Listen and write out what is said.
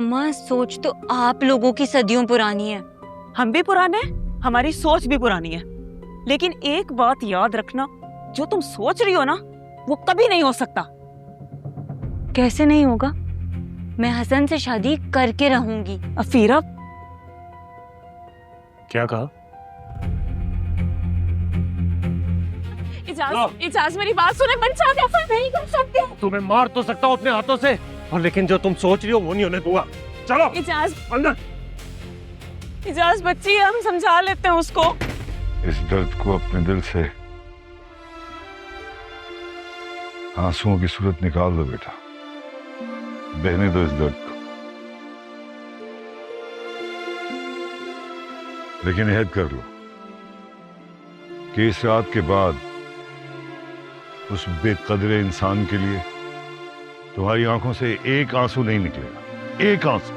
अम्मा, सोच तो आप लोगों की सदियों पुरानी है। हम भी पुराने हैं, हमारी सोच भी पुरानी है, लेकिन एक बात याद रखना, जो तुम सोच रही हो ना वो कभी नहीं हो सकता। कैसे नहीं होगा? मैं हसन से शादी करके रहूंगी। अफीरा, क्या कहा? इजाज मेरी बात सुने, बच्चा ऐसा नहीं कर सकते। तुम्हें मार तो सकता हूँ अपने हाथों से, और लेकिन जो तुम सोच रही हो वो नहीं होने दूंगा। चलो इजाज, अंदर। इजाज बच्ची है, हम समझा लेते हैं उसको। इस दर्द को अपने दिल से आंसुओं की सूरत निकाल दो बेटा, बहने दो इस दर्द को। लेकिन ऐहद कर लो कि इस रात के बाद उस बेकदरे इंसान के लिए तुम्हारी आंखों से एक आंसू नहीं निकलेगा, एक आंसू।